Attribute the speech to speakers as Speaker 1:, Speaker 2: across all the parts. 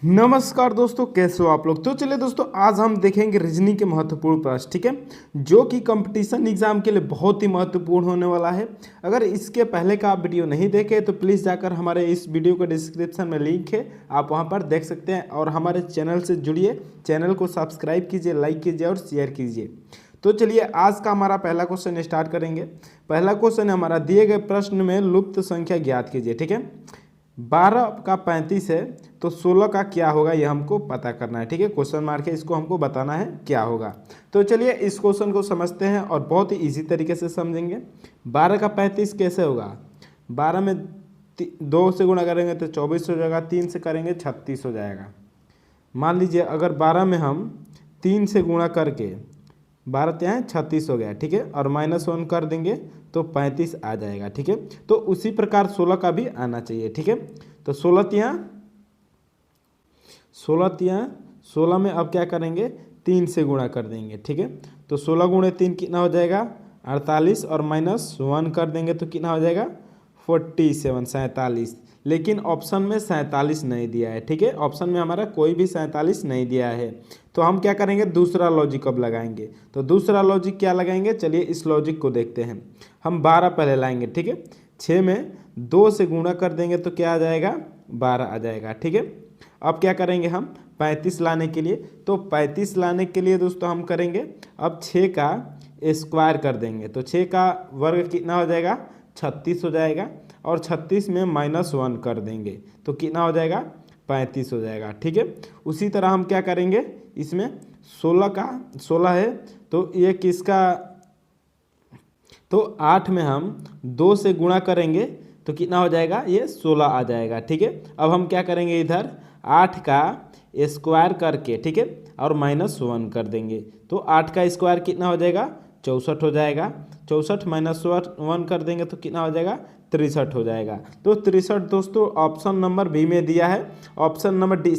Speaker 1: नमस्कार दोस्तों, कैसे हो आप लोग। तो चलिए दोस्तों, आज हम देखेंगे रीजनिंग के महत्वपूर्ण प्रश्न, ठीक है, जो कि कंपटीशन एग्जाम के लिए बहुत ही महत्वपूर्ण होने वाला है। अगर इसके पहले का आप वीडियो नहीं देखे तो प्लीज़ जाकर हमारे इस वीडियो के डिस्क्रिप्शन में लिंक है, आप वहां पर देख सकते हैं। और हमारे चैनल से जुड़िए, चैनल को सब्सक्राइब कीजिए, लाइक कीजिए और शेयर कीजिए। तो चलिए आज का हमारा पहला क्वेश्चन स्टार्ट करेंगे। पहला क्वेश्चन हमारा, दिए गए प्रश्न में लुप्त संख्या ज्ञात कीजिए, ठीक है। 12 का 35 है तो 16 का क्या होगा, ये हमको पता करना है, ठीक है। क्वेश्चन मार्क है, इसको हमको बताना है क्या होगा। तो चलिए इस क्वेश्चन को समझते हैं और बहुत ही इजी तरीके से समझेंगे। 12 का 35 कैसे होगा। 12 में 2 से गुणा करेंगे तो 24 हो जाएगा, 3 से करेंगे 36 हो जाएगा। मान लीजिए अगर 12 में हम 3 से गुणा करके 12 ત્યાં 36 हो गया, ठीक है, और -1 कर देंगे तो 35 आ जाएगा, ठीक है। तो उसी प्रकार 16 का भी आना चाहिए, ठीक है। तो 16 में अब क्या करेंगे, 3 से गुणा कर देंगे, ठीक है। तो 16 गुणे 3 कितना हो जाएगा 48, और -1 कर देंगे तो कितना हो जाएगा 47 47। लेकिन ऑप्शन में 47 नहीं दिया है, ठीक है। ऑप्शन में हमारा कोई भी 47 नहीं दिया है। तो हम क्या करेंगे, दूसरा लॉजिक अब लगाएंगे। तो दूसरा लॉजिक क्या लगाएंगे, चलिए इस लॉजिक को देखते हैं। हम 12 पहले लाएंगे, ठीक है। 6 में 2 से गुणा कर देंगे तो क्या आ जाएगा 12 आ जाएगा, ठीक है। अब क्या करेंगे हम 35 लाने के लिए, तो 35 लाने के लिए दोस्तों हम करेंगे अब 6 का स्क्वायर कर देंगे। तो 6 का वर्ग कितना हो जाएगा 36 हो जाएगा, और 36 में -1 कर देंगे तो कितना हो जाएगा 35 हो जाएगा, ठीक है। उसी तरह हम क्या करेंगे, इसमें 16 है तो ये किसका, तो 8 में हम 2 से गुणा करेंगे तो कितना हो जाएगा, ये 16 आ जाएगा, ठीक है। अब हम क्या करेंगे, इधर 8 का स्क्वायर करके, ठीक है, और -1 कर देंगे तो 8 का स्क्वायर कितना हो जाएगा 64 हो जाएगा। 64 -1 कर देंगे तो कितना हो जाएगा 63 हो जाएगा। तो 63 दोस्तों ऑप्शन नंबर बी में दिया है। ऑप्शन नंबर डी,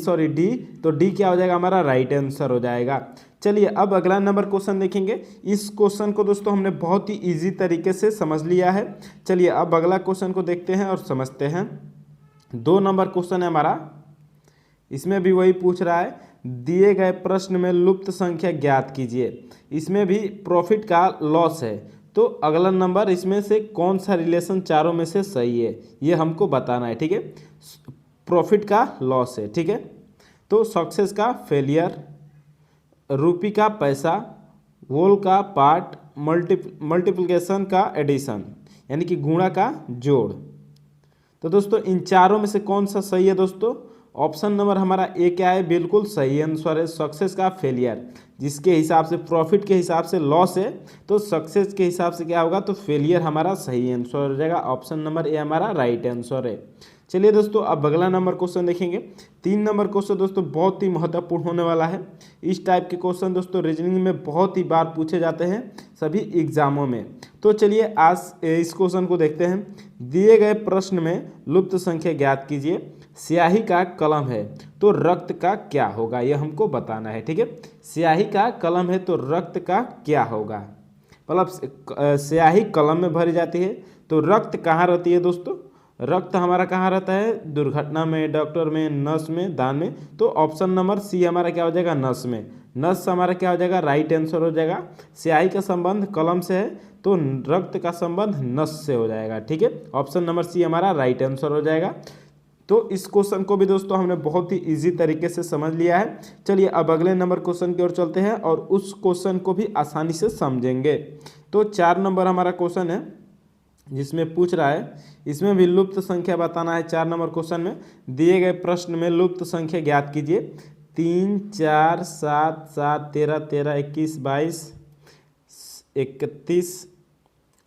Speaker 1: तो डी क्या हो जाएगा हमारा राइट आंसर हो जाएगा। चलिए अब अगला नंबर क्वेश्चन देखेंगे। इस क्वेश्चन को दोस्तों हमने बहुत ही इजी तरीके से समझ लिया है। चलिए अब अगला क्वेश्चन को देखते हैं और समझते हैं। 2 नंबर क्वेश्चन है हमारा, इसमें भी वही पूछ रहा है, दिए गए प्रश्न में लुप्त संख्या ज्ञात कीजिए। इसमें भी प्रॉफिट का लॉस है। तो अगला नंबर, इसमें से कौन सा रिलेशन चारों में से सही है ये हमको बताना है, ठीक है। प्रॉफिट का लॉस है, ठीक है। तो सक्सेस का फेलियर, रुपी का पैसा, वोल का पार्ट, मल्टीप्लिकेशन का एडिशन, यानी कि गुणा का जोड़। तो दोस्तों इन चारों में से कौन सा सही है दोस्तों। ऑप्शन नंबर हमारा ए क्या है, बिल्कुल सही आंसर है, सक्सेस का फेलियर। जिसके हिसाब से प्रॉफिट के हिसाब से लॉस है, तो सक्सेस के हिसाब से क्या होगा, तो फेलियर हमारा सही आंसर हो जाएगा। ऑप्शन नंबर ए हमारा राइट आंसर है। चलिए दोस्तों अब अगला नंबर क्वेश्चन देखेंगे। 3 नंबर क्वेश्चन दोस्तों बहुत ही महत्वपूर्ण होने वाला है। इस टाइप के क्वेश्चन दोस्तों रीजनिंग में बहुत ही बार पूछे जाते हैं सभी एग्जामों में। तो चलिए आज इस क्वेश्चन को देखते हैं। दिए गए प्रश्न में लुप्त संख्या ज्ञात कीजिए। स्याही का कलम है तो रक्त का क्या होगा, यह हमको बताना है, ठीक है। स्याही का कलम है तो रक्त का क्या होगा, मतलब स्याही कलम में भरी जाती है तो रक्त कहाँ रहती है दोस्तों। रक्त हमारा कहाँ रहता है, दुर्घटना में, डॉक्टर में, नस में, दान में। तो ऑप्शन नंबर सी हमारा क्या हो जाएगा, नस में। नस हमारा क्या हो जाएगा, राइट आंसर हो जाएगा। स्याही का संबंध कलम से है तो रक्त का संबंध नस से हो जाएगा, ठीक है। ऑप्शन नंबर सी हमारा राइट आंसर हो जाएगा। तो इस क्वेश्चन को भी दोस्तों हमने बहुत ही इजी तरीके से समझ लिया है। चलिए अब अगले नंबर क्वेश्चन की ओर चलते हैं और उस क्वेश्चन को भी आसानी से समझेंगे। तो 4 नंबर हमारा क्वेश्चन है जिसमें पूछ रहा है, इसमें भी लुप्त संख्या बताना है। 4 नंबर क्वेश्चन में दिए गए प्रश्न में लुप्त संख्या ज्ञात कीजिए। 3 4 7 7 13 13 21 22 31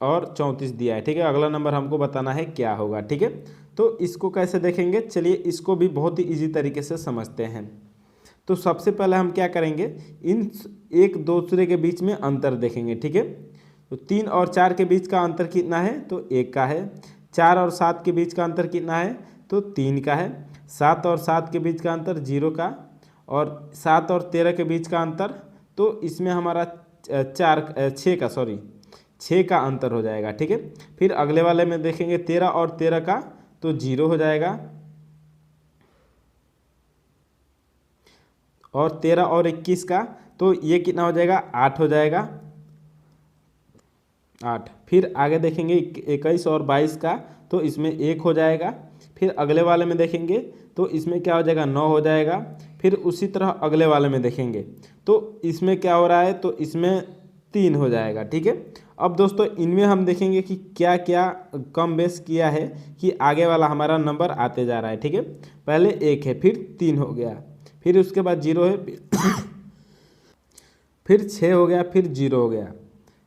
Speaker 1: और 34 दिया है, ठीक है। अगला नंबर हमको बताना है क्या होगा, ठीक है। तो इसको कैसे देखेंगे, चलिए इसको भी बहुत ही इजी तरीके से समझते हैं। तो सबसे पहले हम क्या करेंगे, इन एक दूसरे के बीच में अंतर देखेंगे, ठीक है। तो 3 और 4 के बीच का अंतर कितना है, तो 1 का है। 4 और 7 के बीच का अंतर कितना है, तो 3 का है। 7 और 7 के बीच का अंतर 0 का, और 7 और 13 के बीच का अंतर, तो इसमें हमारा 6 का अंतर हो जाएगा, ठीक है। फिर अगले वाले में देखेंगे 13 और 13 का, तो 0 हो जाएगा। और 13 और 21 का, तो ये कितना हो जाएगा, 8 हो जाएगा, 8। फिर आगे देखेंगे 21 और 22 का, तो इसमें 1 हो जाएगा। फिर अगले वाले में देखेंगे तो इसमें क्या हो जाएगा, 9 हो जाएगा। फिर उसी तरह अगले वाले में देखेंगे तो इसमें क्या हो रहा है, तो इसमें 3 हो जाएगा। ठीक है, अब दोस्तों इनमें हम देखेंगे कि क्या क्या कम बेस किया है कि आगे वाला हमारा नंबर आते जा रहा है। ठीक है, पहले 1 है, फिर 3 हो गया, फिर उसके बाद 0 है, फिर 6 हो गया, फिर 0 हो गया,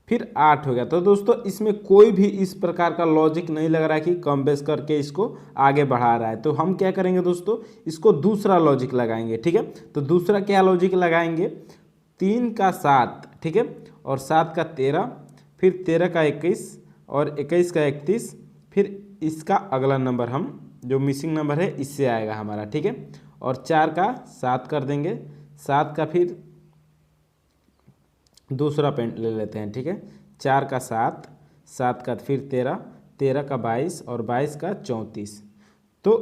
Speaker 1: फिर 8 हो गया। तो दोस्तों इसमें कोई भी इस प्रकार का लॉजिक नहीं लग रहा है कि कम बेस करके इसको आगे बढ़ा रहा है। तो हम क्या करेंगे दोस्तों, इसको दूसरा लॉजिक लगाएंगे। ठीक है, तो दूसरा क्या लॉजिक लगाएंगे, 3 का 7, ठीक है, और 7 का 13, फिर 13 का 21 और 21 का 31, फिर इसका अगला नंबर हम जो मिसिंग नंबर है इससे आएगा हमारा। ठीक है, और 4 का 7 कर देंगे, 7 का फिर दूसरा पेंट ले लेते हैं। ठीक है, 4 का 7, 7 का फिर 13, 13 का 22 और 22 का 34। तो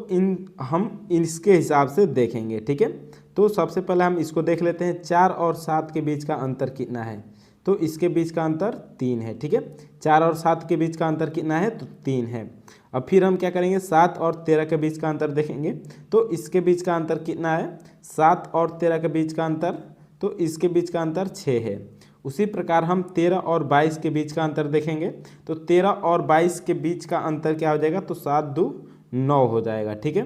Speaker 1: हम इसके हिसाब से देखेंगे। ठीक है, तो सबसे पहले हम इसको देख लेते हैं, 4 और 7 के बीच का अंतर कितना है, तो इसके बीच का अंतर 3 है। ठीक है, 4 और 7 के बीच का अंतर कितना है, तो 3 है। अब फिर हम क्या करेंगे, 7 और 13 के बीच का अंतर देखेंगे, तो इसके बीच का अंतर कितना है, 7 और 13 के बीच का अंतर, तो इसके बीच का अंतर 6 है। उसी प्रकार हम 13 और 22 के बीच का अंतर देखेंगे, तो 13 और 22 के बीच का अंतर क्या हो जाएगा, तो 7 2 9 हो जाएगा। ठीक है,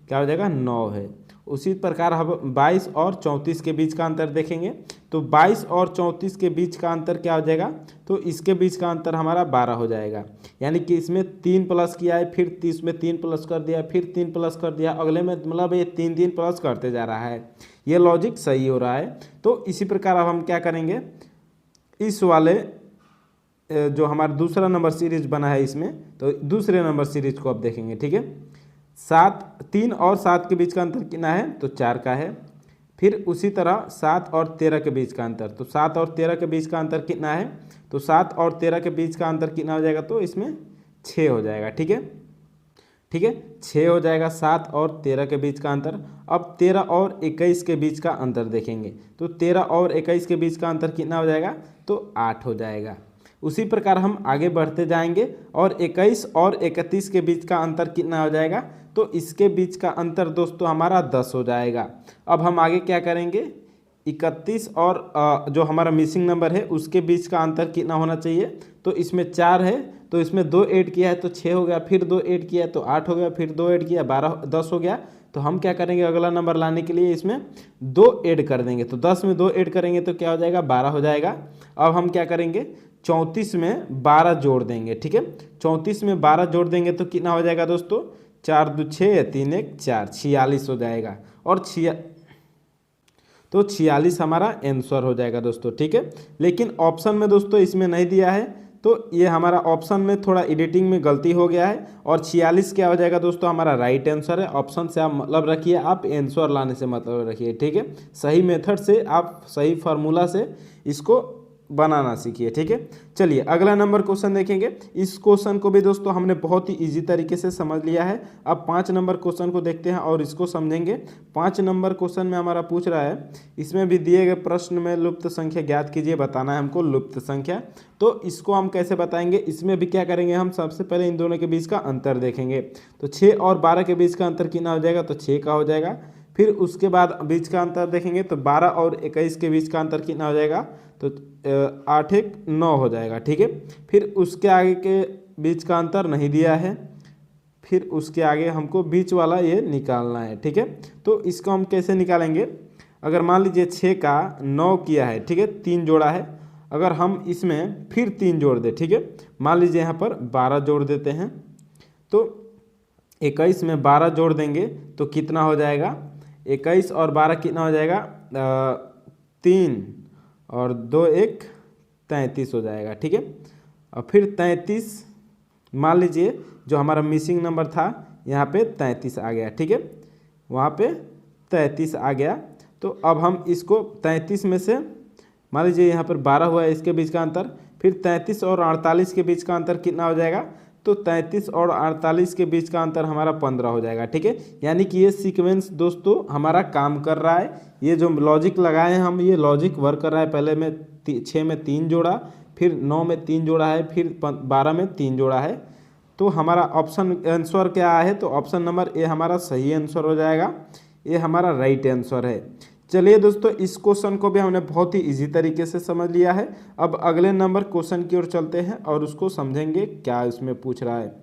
Speaker 1: क्या हो जाएगा, 9 है। उसी प्रकार हम 22 और 34 के बीच का अंतर देखेंगे, तो 22 और 34 के बीच का अंतर क्या हो जाएगा, तो इसके बीच का अंतर हमारा 12 हो जाएगा। यानी कि इसमें 3 प्लस किया है, फिर इसमें 3 प्लस कर दिया, फिर 3 प्लस कर दिया, अगले में मतलब ये 3 प्लस करते जा रहा है। ये लॉजिक सही हो रहा है। तो इसी प्रकार अब हम क्या करेंगे, इस वाले जो हमारा दूसरा नंबर सीरीज बना है इसमें, तो दूसरे नंबर सीरीज को अब देखेंगे। ठीक है, 3 और 7 के बीच का अंतर कितना है, तो 4 का है। फिर उसी तरह 7 और 13 के बीच का अंतर, तो 7 और 13 के बीच का अंतर कितना है, तो 7 और 13 के बीच का अंतर कितना हो जाएगा, तो इसमें 6 हो जाएगा। ठीक है, ठीक है, 6 हो जाएगा 7 और 13 के बीच का अंतर। अब 13 और 21 के बीच का अंतर देखेंगे, तो 13 और 21 के बीच का अंतर कितना हो जाएगा, तो 8 हो जाएगा। उसी प्रकार हम आगे बढ़ते जाएंगे और 21 और 31 के बीच का अंतर कितना हो जाएगा, तो इसके बीच का अंतर दोस्तों हमारा 10 हो जाएगा। अब हम आगे क्या करेंगे, 31 और जो हमारा मिसिंग नंबर है उसके बीच का अंतर कितना होना चाहिए, तो इसमें 4 है, तो इसमें 2 ऐड किया है तो 6 हो गया, फिर 2 ऐड किया है तो 8 हो गया, फिर 2 ऐड किया 12 10 हो गया। तो हम क्या करेंगे, अगला नंबर लाने के लिए इसमें 2 ऐड कर देंगे, तो 10 में 2 ऐड करेंगे तो क्या हो जाएगा, 12 हो जाएगा। अब हम क्या करेंगे, 34 में 12 जोड़ देंगे। ठीक है, 34 में 12 जोड़ देंगे तो कितना हो जाएगा दोस्तों, 4 2 6 3 1 4, 46 हो जाएगा। और 46 हमारा आंसर हो जाएगा दोस्तों। ठीक है, लेकिन ऑप्शन में दोस्तों इसमें नहीं दिया है, तो ये हमारा ऑप्शन में थोड़ा एडिटिंग में गलती हो गया है। और 46 क्या हो जाएगा दोस्तों, हमारा राइट आंसर है। ऑप्शन से आप मतलब रखिए, आप आंसर लाने से मतलब रखिए। ठीक है, सही मेथड से आप सही फार्मूला से इसको बनाना सीखिए। ठीक है, चलिए अगला नंबर क्वेश्चन देखेंगे। इस क्वेश्चन को भी दोस्तों हमने बहुत ही इजी तरीके से समझ लिया है। अब 5 नंबर क्वेश्चन को देखते हैं और इसको समझेंगे। 5 नंबर क्वेश्चन में हमारा पूछ रहा है, इसमें भी दिए गए प्रश्न में लुप्त संख्या ज्ञात कीजिए, बताना है हमको लुप्त संख्या। तो इसको हम कैसे बताएंगे, इसमें भी क्या करेंगे, हम सबसे पहले इन दोनों के बीच का अंतर देखेंगे। तो 6 और 12 के बीच का अंतर कितना हो जाएगा, तो 6 का हो जाएगा। फिर उसके बाद बीच का अंतर देखेंगे, तो 12 और 21 के बीच का अंतर कितना हो जाएगा, तो 8 1 9 हो जाएगा। ठीक है, फिर उसके आगे के बीच का अंतर नहीं दिया है, फिर उसके आगे हमको बीच वाला ये निकालना है। ठीक है, तो इसको हम कैसे निकालेंगे, अगर मान लीजिए 6 का 9 किया है, ठीक है, 3 जोड़ा है, अगर हम इसमें फिर 3 जोड़ दें, ठीक है, मान लीजिए यहाँ पर 12 जोड़ देते हैं, तो 21 में 12 जोड़ देंगे तो कितना हो जाएगा, 21 और 12 कितना हो जाएगा, 3 और 2 1 33 हो जाएगा। ठीक है, और फिर 33 मान लीजिए जो हमारा मिसिंग नंबर था यहाँ पे 33 आ गया। ठीक है, वहाँ पे 33 आ गया। तो अब हम इसको 33 में से मान लीजिए यहाँ पर 12 हुआ है, इसके बीच का अंतर, फिर 33 और 48 के बीच का अंतर कितना हो जाएगा, तो 33 और 48 के बीच का अंतर हमारा 15 हो जाएगा। ठीक है, यानी कि ये सीक्वेंस दोस्तों हमारा काम कर रहा है। ये जो लॉजिक लगाए हैं हम, ये लॉजिक वर्क कर रहा है। पहले में 6 में 3 जोड़ा, फिर 9 में 3 जोड़ा है, फिर 12 में 3 जोड़ा है। तो हमारा ऑप्शन आंसर क्या है, तो ऑप्शन नंबर ए हमारा सही आंसर हो जाएगा। ये हमारा राइट आंसर है। चलिए दोस्तों, इस क्वेश्चन को भी हमने बहुत ही इजी तरीके से समझ लिया है। अब अगले नंबर क्वेश्चन की ओर चलते हैं और उसको समझेंगे क्या इसमें पूछ रहा है।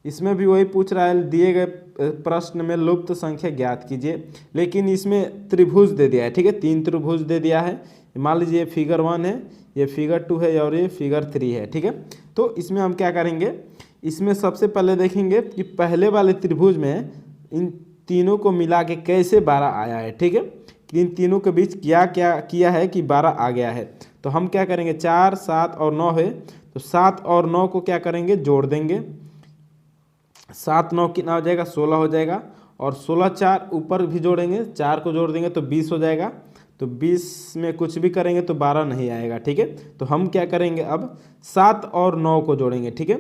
Speaker 1: इसमें भी वही पूछ रहा है, दिए गए प्रश्न में लुप्त संख्या ज्ञात कीजिए, लेकिन इसमें त्रिभुज दे दिया है। ठीक है, 3 त्रिभुज दे दिया है। मान लीजिए ये फिगर 1 है, ये फिगर 2 है और ये फिगर 3 है। ठीक है, तो इसमें हम क्या करेंगे, इसमें सबसे पहले देखेंगे कि पहले वाले त्रिभुज में इन तीनों को मिला के कैसे 12 आया है। ठीक है, इन तीनों के बीच क्या क्या किया है कि 12 आ गया है। तो हम क्या करेंगे, 4, 7 और 9 है, तो 7 और 9 को क्या करेंगे, जोड़ देंगे। 7, 9 कितना हो जाएगा, 16 हो जाएगा। और 16, 4 ऊपर भी जोड़ेंगे, 4 को जोड़ देंगे तो 20 हो जाएगा। तो 20 में कुछ भी करेंगे तो 12 नहीं आएगा। ठीक है, तो हम क्या करेंगे, अब 7 और 9 को जोड़ेंगे। ठीक है,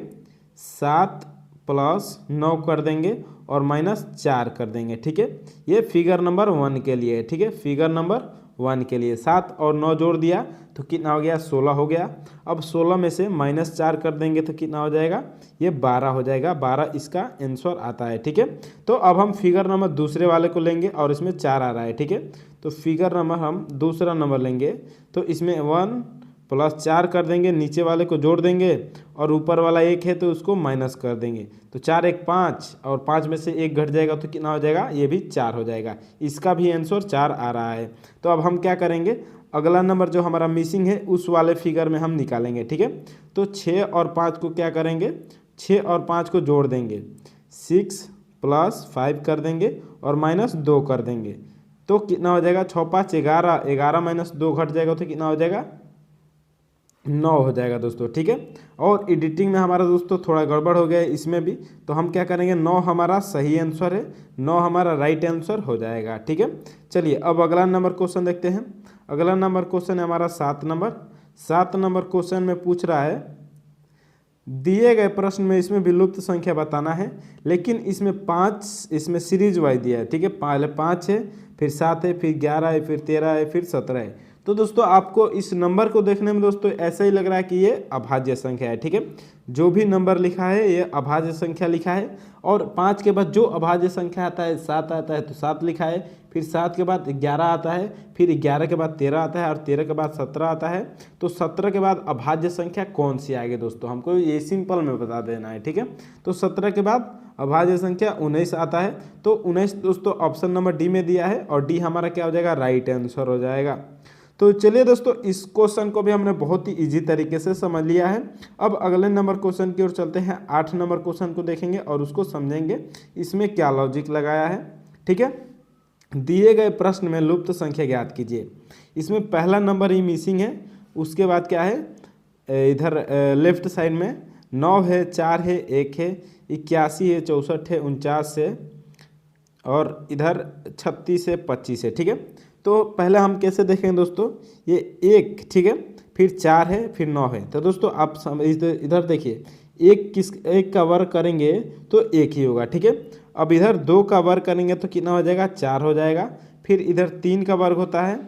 Speaker 1: 7 प्लस 9 कर देंगे और -4 कर देंगे। ठीक है, ये फिगर नंबर 1 के लिए है। ठीक है, फिगर नंबर 1 के लिए 7 और 9 जोड़ दिया तो कितना हो गया, 16 हो गया। अब 16 में से -4 कर देंगे तो कितना हो जाएगा, ये 12 हो जाएगा। 12 इसका आंसर आता है। ठीक है, तो अब हम फिगर नंबर दूसरे वाले को लेंगे और इसमें 4 आ रहा है। ठीक है, तो फिगर नंबर हम दूसरा नंबर लेंगे, तो इसमें 1 प्लस 4 कर देंगे, नीचे वाले को जोड़ देंगे और ऊपर वाला 1 है तो उसको माइनस कर देंगे। तो 4 1 5 और 5 में से 1 घट जाएगा तो कितना हो जाएगा, ये भी 4 हो जाएगा। इसका भी आंसर 4 आ रहा है। तो अब हम क्या करेंगे, अगला नंबर जो हमारा मिसिंग है उस वाले फिगर में हम निकालेंगे। ठीक है, तो 6 और 5 को क्या करेंगे, 6 और 5 को जोड़ देंगे, 6 प्लस 5 कर देंगे और -2 कर देंगे तो कितना हो जाएगा, 6 5 11, 11 -2 घट जाएगा तो कितना हो जाएगा, 9 हो जाएगा दोस्तों। ठीक है, और एडिटिंग में हमारा दोस्तों थोड़ा गड़बड़ हो गया है इसमें भी, तो हम क्या करेंगे, 9 हमारा सही आंसर है, 9 हमारा राइट आंसर हो जाएगा। ठीक है, चलिए अब अगला नंबर क्वेश्चन देखते हैं। अगला नंबर क्वेश्चन है हमारा 7 नंबर। 7 नंबर क्वेश्चन में पूछ रहा है, दिए गए प्रश्न में इसमें विलुप्त संख्या बताना है, लेकिन इसमें 5 इसमें सीरीज वाइज दिया है। ठीक है, पहले 5 है, फिर 7 है, फिर 11 है, फिर 13 है, फिर 17 है। तो दोस्तों आपको इस नंबर को देखने में दोस्तों ऐसा ही लग रहा है कि ये अभाज्य संख्या है। ठीक है, जो भी नंबर लिखा है ये अभाज्य संख्या लिखा है। और 5 के बाद जो अभाज्य संख्या आता है, 7 आता है तो 7 लिखा है, फिर 7 के बाद 11 आता है, फिर 11 के बाद 13 आता है और 13 के बाद 17 आता है। तो 17 के बाद अभाज्य संख्या कौन सी आएगी दोस्तों, हमको ये सिंपल में बता देना है। ठीक है, तो 17 के बाद अभाज्य संख्या 19 आता है। तो 19 दोस्तों ऑप्शन नंबर डी में दिया है और डी हमारा क्या हो जाएगा, राइट आंसर हो जाएगा। तो चलिए दोस्तों, इस क्वेश्चन को भी हमने बहुत ही इजी तरीके से समझ लिया है। अब अगले नंबर क्वेश्चन की ओर चलते हैं। 8 नंबर क्वेश्चन को देखेंगे और उसको समझेंगे इसमें क्या लॉजिक लगाया है। ठीक है, दिए गए प्रश्न में लुप्त संख्या ज्ञात कीजिए। इसमें पहला नंबर ही मिसिंग है, उसके बाद क्या है, इधर लेफ्ट साइड में 9 है, 4 है, 1 है, 81 है, 64 है, 49 है और इधर 36 है, 25 है। ठीक है, तो पहले हम कैसे देखेंगे दोस्तों, ये 1, ठीक है, फिर 4 है, फिर 9 है। तो दोस्तों आप इधर देखिए, 1 का वर्ग करेंगे तो 1 ही होगा। ठीक है, अब इधर 2 का वर्ग करेंगे तो कितना हो जाएगा, 4 हो जाएगा। फिर इधर 3 का वर्ग होता है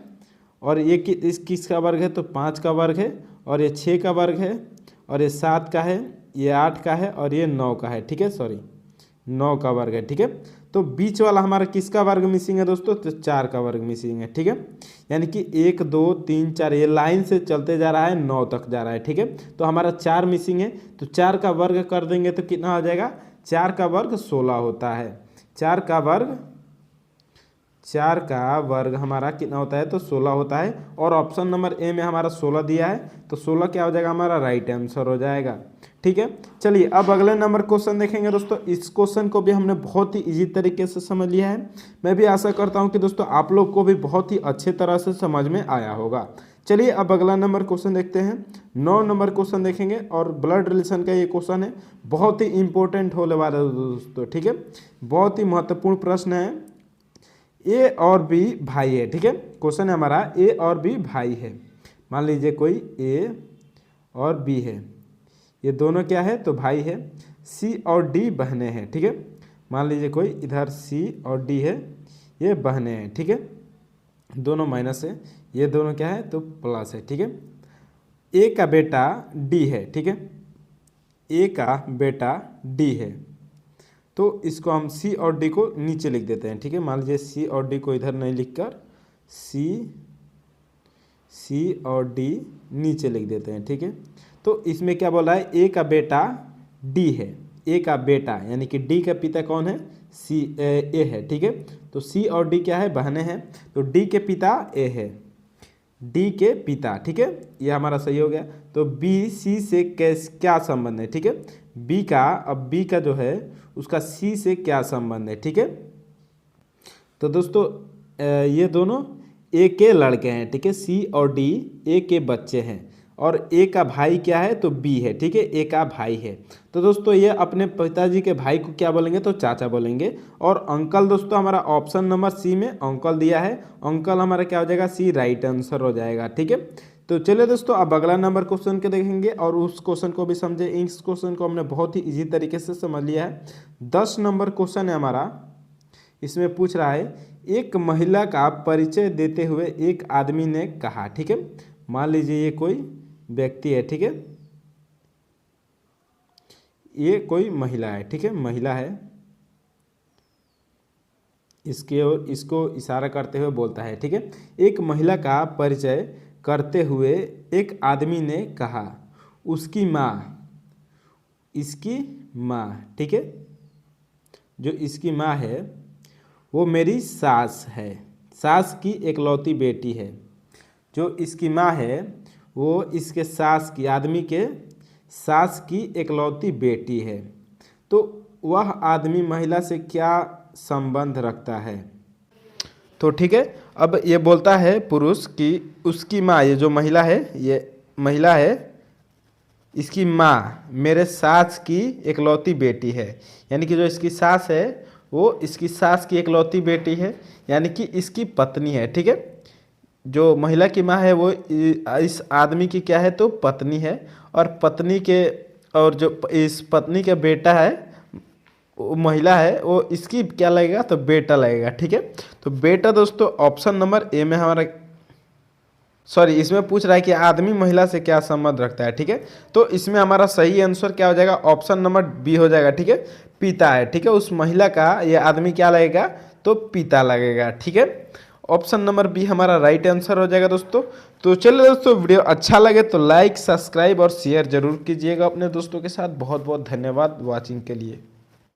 Speaker 1: और ये किसका वर्ग है, तो 5 का वर्ग है, और ये 6 का वर्ग है, और ये 7 का है, ये 8 का है और ये 9 का है। ठीक है, सॉरी 9 का वर्ग है। ठीक है, तो बीच वाला हमारा किसका वर्ग मिसिंग है दोस्तों, तो 4 का वर्ग मिसिंग है। ठीक है, यानी कि 1 2 3 4 ये लाइन से चलते जा रहा है, 9 तक जा रहा है। ठीक है, तो हमारा 4 मिसिंग है, तो 4 का वर्ग कर देंगे तो कितना हो जाएगा, 4 का वर्ग 16 होता है। 4 का वर्ग हमारा कितना होता है, तो 16 होता है। और ऑप्शन नंबर ए में हमारा 16 दिया है, तो 16 क्या हो जाएगा, हमारा राइट आंसर हो जाएगा। ठीक है, चलिए अब अगले नंबर क्वेश्चन देखेंगे दोस्तों। इस क्वेश्चन को भी हमने बहुत ही इजी तरीके से समझ लिया है। मैं भी आशा करता हूं कि दोस्तों आप लोग को भी बहुत ही अच्छे तरह से समझ में आया होगा। चलिए अब अगला नंबर क्वेश्चन देखते हैं। 9 नंबर क्वेश्चन देखेंगे और ब्लड रिलेशन का ये क्वेश्चन है, बहुत ही इंपॉर्टेंट होने वाला है दोस्तों। ठीक है, बहुत ही महत्वपूर्ण प्रश्न है। ए और बी भाई है। ठीक है, क्वेश्चन है हमारा, ए और बी भाई है। मान लीजिए कोई ए और बी है, ये दोनों क्या है, तो भाई है। सी और डी बहनें हैं, ठीक है। मान लीजिए कोई इधर सी और डी है, ये बहनें हैं, ठीक है। दोनों माइनस है, ये दोनों क्या है तो प्लस है, ठीक है। ए का बेटा डी है, ठीक है। ए का बेटा डी है, तो इसको हम सी और डी को नीचे लिख देते हैं, ठीक है। मान लीजिए सी और डी को इधर नहीं लिखकर सी और डी नीचे लिख देते हैं, ठीक है। तो इसमें क्या बोला है, ए का बेटा डी है, ए का बेटा यानी कि डी का पिता कौन है, ए है, ठीक है। तो सी और डी क्या है, बहनें हैं, तो डी के पिता ए है, डी के पिता, ठीक है। ये हमारा सही हो गया। तो बी सी से क्या संबंध है, ठीक है। बी का, अब बी का जो है उसका सी से क्या संबंध है, ठीक है। तो दोस्तों ये दोनों ए के लड़के हैं, ठीक है। सी और डी ए के बच्चे हैं, और ए का भाई क्या है तो बी है, ठीक है। ए का भाई है, तो दोस्तों ये अपने पिताजी के भाई को क्या बोलेंगे तो चाचा बोलेंगे। और अंकल दोस्तों हमारा ऑप्शन नंबर सी में अंकल दिया है, अंकल हमारा क्या हो जाएगा, सी राइट आंसर हो जाएगा, ठीक है। तो चलिए दोस्तों अब अगला नंबर क्वेश्चन के देखेंगे और उस क्वेश्चन को भी समझे। इस क्वेश्चन को हमने बहुत ही इजी तरीके से समझ लिया है। 10 नंबर क्वेश्चन है हमारा। इसमें पूछ रहा है, एक महिला का परिचय देते हुए एक आदमी ने कहा, ठीक है। मान लीजिए ये कोई व्यक्ति है, ठीक है, ये कोई महिला है, ठीक है, महिला है, इसके और इसको इशारा करते हुए बोलता है, ठीक है। एक महिला का परिचय करते हुए एक आदमी ने कहा, उसकी माँ, इसकी माँ, ठीक है, जो इसकी माँ है वो मेरी सास है, सास की एकलौती बेटी है। जो इसकी माँ है वो इसके सास की, आदमी के सास की एकलौती बेटी है। तो वह आदमी महिला से क्या संबंध रखता है। तो ठीक है, अब ये बोलता है पुरुष की उसकी माँ, ये जो महिला है, ये महिला है, इसकी माँ मेरे सास की एकलौती बेटी है, यानी कि जो इसकी सास है वो इसकी सास की एकलौती बेटी है, यानी कि इसकी पत्नी है, ठीक है। जो महिला की माँ है वो इस आदमी की क्या है तो पत्नी है, और पत्नी के, और जो इस पत्नी का बेटा है वो महिला है, वो इसकी क्या लगेगा तो बेटा लगेगा, ठीक है। तो बेटा दोस्तों ऑप्शन नंबर ए में हमारा, सॉरी इसमें पूछ रहा है कि आदमी महिला से क्या संबंध रखता है, ठीक है। तो इसमें हमारा सही आंसर क्या हो जाएगा, ऑप्शन नंबर बी हो जाएगा, ठीक है, पिता है, ठीक है। उस महिला का ये आदमी क्या लगेगा तो पिता लगेगा, ठीक है। ऑप्शन नंबर बी हमारा राइट आंसर हो जाएगा दोस्तों। तो चलिए दोस्तों, वीडियो अच्छा लगे तो लाइक, सब्सक्राइब और शेयर जरूर कीजिएगा अपने दोस्तों के साथ। बहुत बहुत धन्यवाद वॉचिंग के लिए।